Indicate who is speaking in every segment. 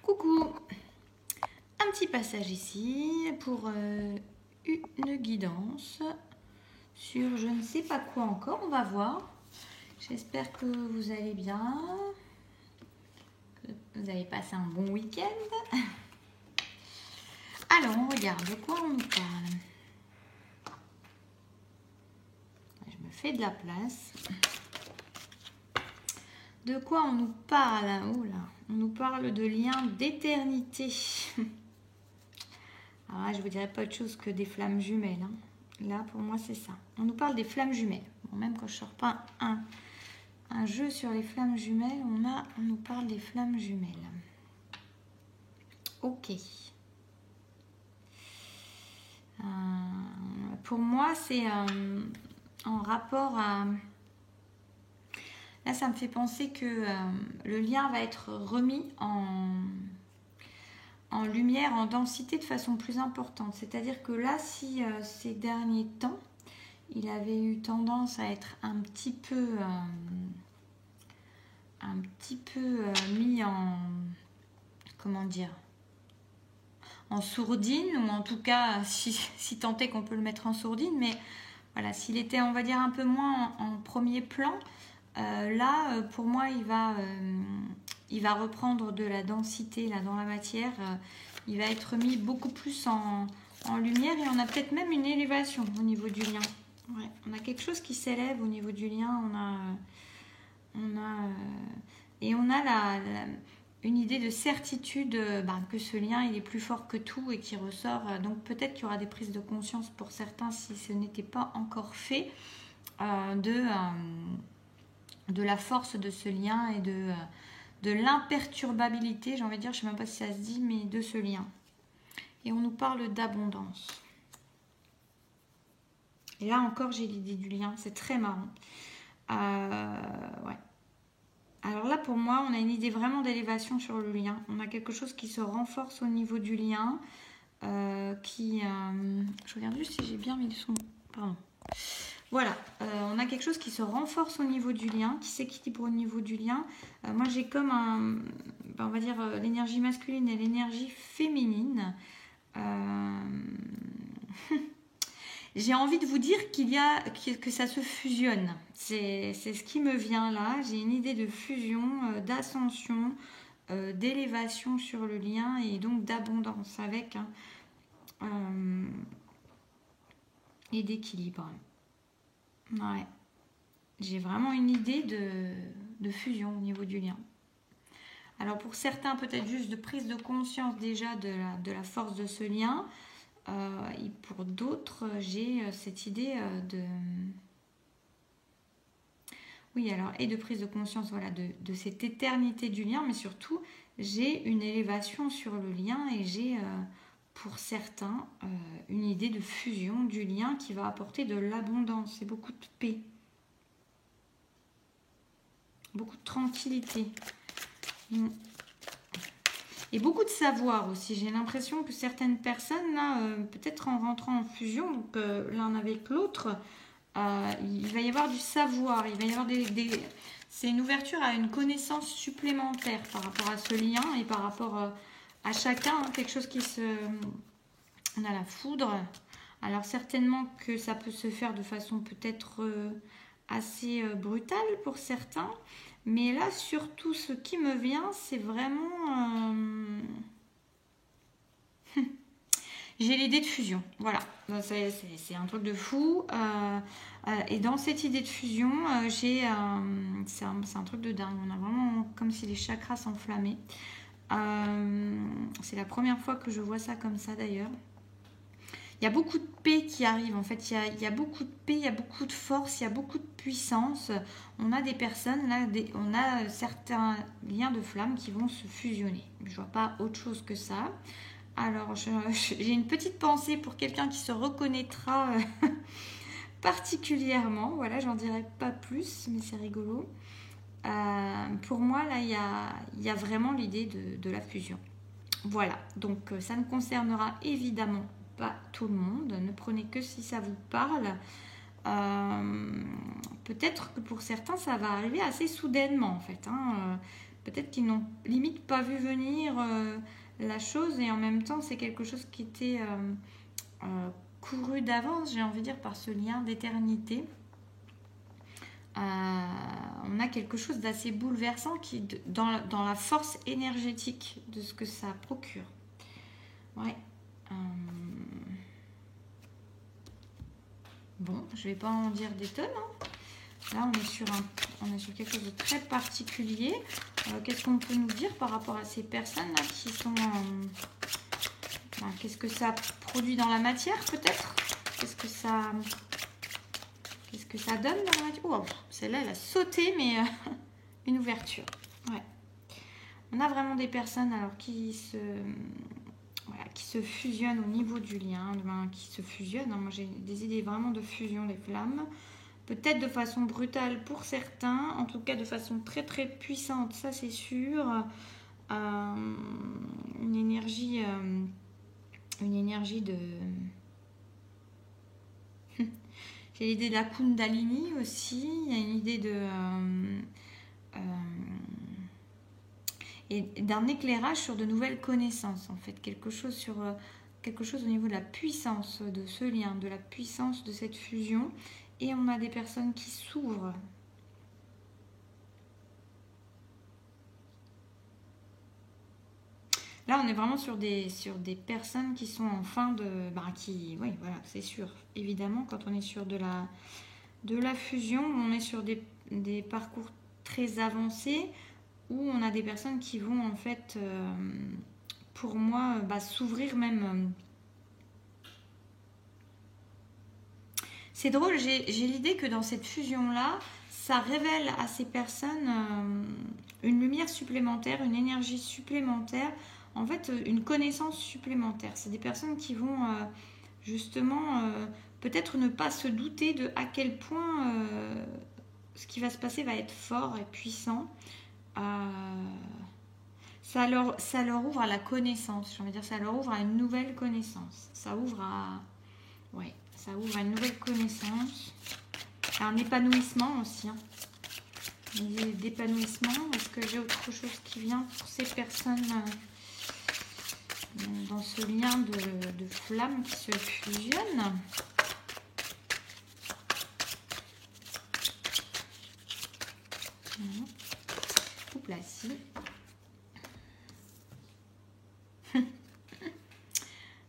Speaker 1: Coucou, un petit passage ici pour une guidance sur je ne sais pas quoi encore, on va voir. J'espère que vous allez bien, que vous avez passé un bon week-end. Alors on regarde de quoi on nous parle. Je me fais de la place. De quoi on nous parle? Oh là, on nous parle de liens d'éternité. Alors là, je ne vous dirai pas autre chose que des flammes jumelles. Hein. Là, pour moi, c'est ça. On nous parle des flammes jumelles. Bon, même quand je ne sors pas un jeu sur les flammes jumelles, on nous parle des flammes jumelles. Ok. Pour moi, c'est en rapport à... Là, ça me fait penser que le lien va être remis en lumière, en densité de façon plus importante. C'est-à-dire que là, si ces derniers temps, il avait eu tendance à être un petit peu mis en... Comment dire ? En sourdine, ou en tout cas, si tant est qu'on peut le mettre en sourdine, mais voilà, s'il était, on va dire, un peu moins en premier plan, là, pour moi, il va reprendre de la densité là, dans la matière. Il va être mis beaucoup plus en lumière et on a peut-être même une élévation au niveau du lien. Ouais, on a quelque chose qui s'élève au niveau du lien. On a une idée de certitude que ce lien il est plus fort que tout et qui ressort. Donc peut-être qu'il y aura des prises de conscience pour certains si ce n'était pas encore fait de la force de ce lien et de l'imperturbabilité, j'ai envie de dire, je ne sais même pas si ça se dit, mais de ce lien. Et on nous parle d'abondance. Et là encore, j'ai l'idée du lien, c'est très marrant. Ouais. Alors là, pour moi, on a une idée vraiment d'élévation sur le lien. On a quelque chose qui se renforce au niveau du lien, je regarde juste si j'ai bien mis le son. Pardon. Voilà, on a quelque chose qui se renforce au niveau du lien, qui s'équilibre au niveau du lien. Moi, j'ai comme on va dire, l'énergie masculine et l'énergie féminine. J'ai envie de vous dire que ça se fusionne. C'est ce qui me vient là. J'ai une idée de fusion, d'ascension, d'élévation sur le lien et donc d'abondance avec et d'équilibre. Ouais. J'ai vraiment une idée de fusion au niveau du lien. Alors pour certains, peut-être juste de prise de conscience déjà de la force de ce lien. Et pour d'autres, j'ai cette idée de... Oui, alors, et de prise de conscience voilà, de cette éternité du lien, mais surtout, j'ai une élévation sur le lien et j'ai, pour certains, une idée de fusion du lien qui va apporter de l'abondance et beaucoup de paix. Beaucoup de tranquillité. Et beaucoup de savoir aussi. J'ai l'impression que certaines personnes, là, peut-être en rentrant en fusion, donc l'un avec l'autre, il va y avoir du savoir. Il va y avoir c'est une ouverture à une connaissance supplémentaire par rapport à ce lien et par rapport à chacun. Hein, quelque chose qui se... On a la foudre. Alors certainement que ça peut se faire de façon peut-être assez brutale pour certains. Mais là, surtout, ce qui me vient, c'est vraiment... J'ai l'idée de fusion. Voilà. C'est un truc de fou. Et dans cette idée de fusion, c'est un truc de dingue. On a vraiment comme si les chakras s'enflammaient. C'est la première fois que je vois ça comme ça, d'ailleurs. Il y a beaucoup de paix qui arrive, en fait, il y a beaucoup de paix, il y a beaucoup de force, il y a beaucoup de puissance. On a des personnes, là, on a certains liens de flammes qui vont se fusionner. Je ne vois pas autre chose que ça. Alors, j'ai une petite pensée pour quelqu'un qui se reconnaîtra particulièrement. Voilà, j'en dirai pas plus, mais c'est rigolo. Pour moi, là, il y a vraiment l'idée de la fusion. Voilà, donc ça ne concernera évidemment pas tout le monde, ne prenez que si ça vous parle. Peut-être que pour certains ça va arriver assez soudainement en fait, hein, peut-être qu'ils n'ont limite pas vu venir la chose, et en même temps c'est quelque chose qui était couru d'avance, j'ai envie de dire, par ce lien d'éternité. On a quelque chose d'assez bouleversant dans la force énergétique de ce que ça procure. Ouais. Bon, je vais pas en dire des tonnes. Hein. Là, on est sur quelque chose de très particulier. Qu'est-ce qu'on peut nous dire par rapport à ces personnes-là qui sont... qu'est-ce que ça produit dans la matière, peut-être? Qu'est-ce que ça donne dans la matière? Oh, celle-là, elle a sauté, mais une ouverture. Ouais. On a vraiment des personnes alors qui se fusionnent au niveau du lien, qui se fusionnent. Moi, j'ai des idées vraiment de fusion des flammes. Peut-être de façon brutale pour certains, en tout cas de façon très très puissante, ça c'est sûr. Une énergie de... J'ai l'idée de la Kundalini aussi. Il y a une idée et d'un éclairage sur de nouvelles connaissances, en fait. Quelque chose au niveau de la puissance de ce lien, de la puissance de cette fusion. Et on a des personnes qui s'ouvrent. Là, on est vraiment sur des personnes qui sont en fin de... oui, voilà, c'est sûr. Évidemment, quand on est sur de la fusion, on est sur des parcours très avancés où on a des personnes qui vont, en fait, pour moi, s'ouvrir même... C'est drôle, j'ai l'idée que dans cette fusion-là, ça révèle à ces personnes une lumière supplémentaire, une énergie supplémentaire, en fait une connaissance supplémentaire. C'est des personnes qui vont justement peut-être ne pas se douter de à quel point ce qui va se passer va être fort et puissant. Ça leur ouvre à la connaissance, j'ai envie de dire, ça leur ouvre à une nouvelle connaissance. Ça ouvre à une nouvelle connaissance, à un épanouissement aussi. Hein. D'épanouissement, est-ce que j'ai autre chose qui vient pour ces personnes dans ce lien de flammes qui se fusionnent? Oups là, si.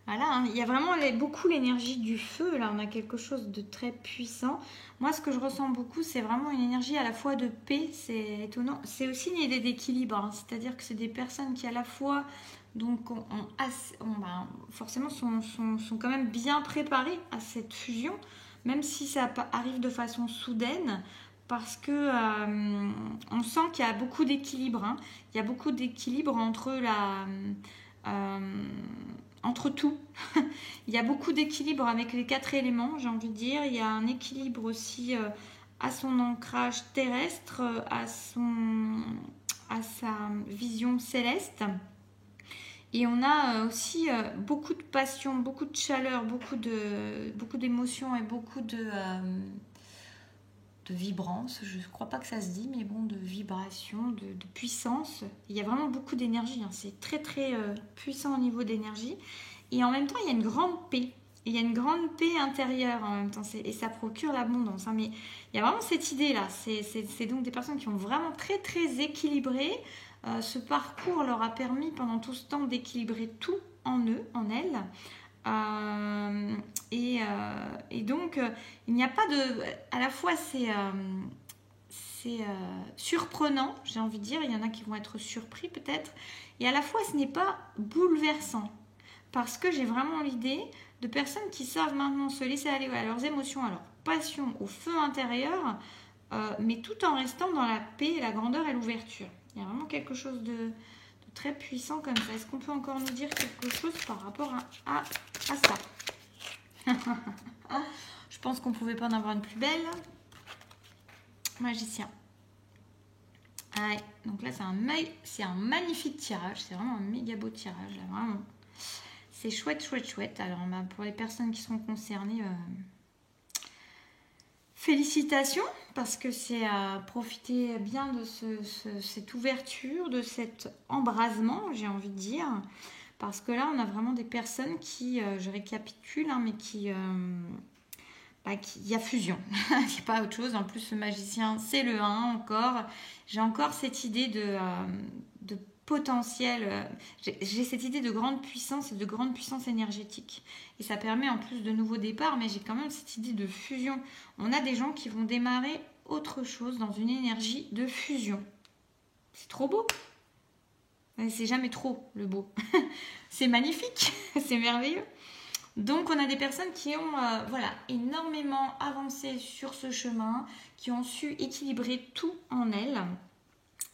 Speaker 1: Voilà, hein, il y a vraiment beaucoup l'énergie du feu. Là, on a quelque chose de très puissant. Moi, ce que je ressens beaucoup, c'est vraiment une énergie à la fois de paix. C'est étonnant. C'est aussi une idée d'équilibre. Hein, c'est-à-dire que c'est des personnes qui, à la fois, donc, forcément, sont quand même bien préparées à cette fusion, même si ça arrive de façon soudaine. Parce que on sent qu'il y a beaucoup d'équilibre. Hein. Il y a beaucoup d'équilibre entre tout. Il y a beaucoup d'équilibre avec les 4 éléments, j'ai envie de dire. Il y a un équilibre aussi à son ancrage terrestre, à sa vision céleste. Et on a aussi beaucoup de passion, beaucoup de chaleur, beaucoup d'émotions et beaucoup de vibrance. Je ne crois pas que ça se dit, mais bon, de vibration, de puissance. Il y a vraiment beaucoup d'énergie. Hein. C'est très très puissant au niveau d'énergie. Et en même temps, il y a une grande paix. Il y a une grande paix intérieure en même temps. Et ça procure l'abondance. Hein. Mais il y a vraiment cette idée-là. C'est donc des personnes qui ont vraiment très très équilibré. Ce parcours leur a permis pendant tout ce temps d'équilibrer tout en eux, en elles. Et donc, il n'y a pas de... À la fois, c'est surprenant, j'ai envie de dire. Il y en a qui vont être surpris peut-être. Et à la fois, ce n'est pas bouleversant. Parce que j'ai vraiment l'idée de personnes qui savent maintenant se laisser aller à leurs émotions, à leur passion, au feu intérieur, mais tout en restant dans la paix, la grandeur et l'ouverture. Il y a vraiment quelque chose de très puissant comme ça. Est-ce qu'on peut encore nous dire quelque chose par rapport à ça? Je pense qu'on ne pouvait pas en avoir une plus belle. Magicien. Ouais, donc là, c'est un magnifique tirage. C'est vraiment un méga beau tirage. Là, vraiment. C'est chouette, chouette, chouette. Alors, pour les personnes qui sont concernées, Félicitations, parce que c'est à profiter bien de cette ouverture, de cet embrasement, j'ai envie de dire. Parce que là, on a vraiment des personnes qui, je récapitule, hein, mais il y a fusion. Il n'y a pas autre chose. En plus, ce magicien, c'est le 1 encore. J'ai encore cette idée de potentiel. J'ai cette idée de grande puissance et de grande puissance énergétique. Et ça permet en plus de nouveaux départs, mais j'ai quand même cette idée de fusion. On a des gens qui vont démarrer autre chose dans une énergie de fusion. C'est trop beau. C'est jamais trop le beau. C'est magnifique, c'est merveilleux. Donc on a des personnes qui ont énormément avancé sur ce chemin, qui ont su équilibrer tout en elles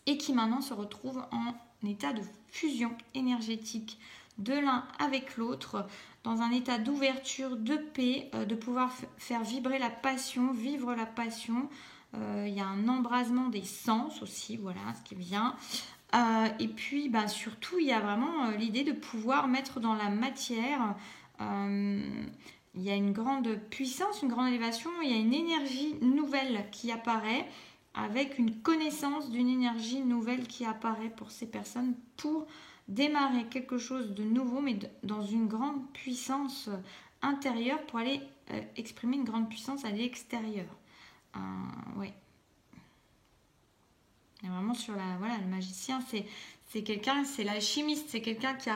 Speaker 1: et qui maintenant se retrouvent en état de fusion énergétique de l'un avec l'autre, dans un état d'ouverture, de paix, de pouvoir faire vibrer la passion, vivre la passion. Il y a un embrasement des sens aussi, voilà ce qui vient. Et puis surtout, il y a vraiment l'idée de pouvoir mettre dans la matière. Il y a une grande puissance, une grande élévation, il y a une énergie nouvelle qui apparaît avec une connaissance d'une énergie nouvelle qui apparaît pour ces personnes pour démarrer quelque chose de nouveau, mais dans une grande puissance intérieure pour aller exprimer une grande puissance à l'extérieur. Ouais. Et vraiment sur le magicien, c'est quelqu'un, c'est l'alchimiste, c'est quelqu'un qui a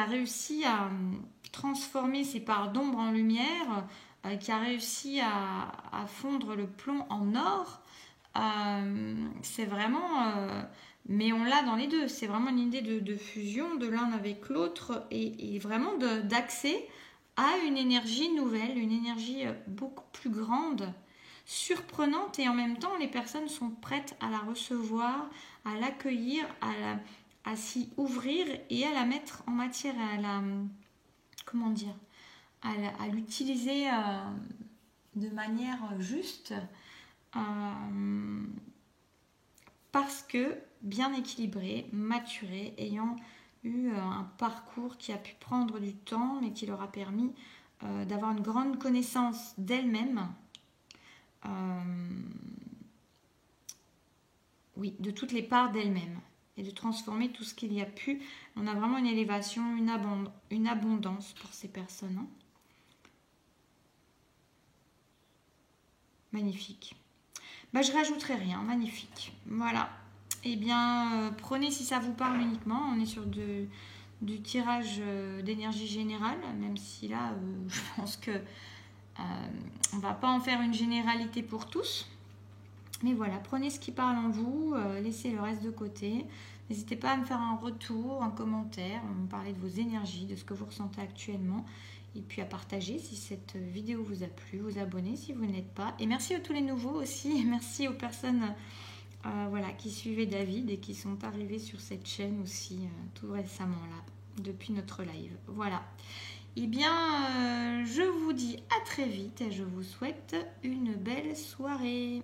Speaker 1: réussi à transformer ses parts d'ombre en lumière, qui a réussi à fondre le plomb en or. C'est vraiment... mais on l'a dans les deux. C'est vraiment une idée de fusion de l'un avec l'autre et vraiment d'accès à une énergie nouvelle, une énergie beaucoup plus grande, surprenante, et en même temps les personnes sont prêtes à la recevoir, à l'accueillir, à s'y ouvrir et à la mettre en matière, à l'utiliser de manière juste, parce que bien équilibré, maturé, ayant eu un parcours qui a pu prendre du temps mais qui leur a permis d'avoir une grande connaissance d'elles-mêmes, de toutes les parts d'elles-mêmes, et de transformer tout ce qu'il y a pu. On a vraiment une élévation, une abondance pour ces personnes. Hein. Magnifique. Je rajouterai rien, magnifique. Voilà. Eh bien, prenez si ça vous parle uniquement. On est sur du tirage d'énergie générale, même si là, je pense que on va pas en faire une généralité pour tous. Mais voilà, prenez ce qui parle en vous, laissez le reste de côté. N'hésitez pas à me faire un retour, un commentaire, me parler de vos énergies, de ce que vous ressentez actuellement. Et puis à partager si cette vidéo vous a plu, vous abonner si vous ne l'êtes pas. Et merci à tous les nouveaux aussi. Merci aux personnes qui suivaient David et qui sont arrivées sur cette chaîne aussi tout récemment là, depuis notre live. Voilà. Eh bien, je vous dis à très vite et je vous souhaite une belle soirée.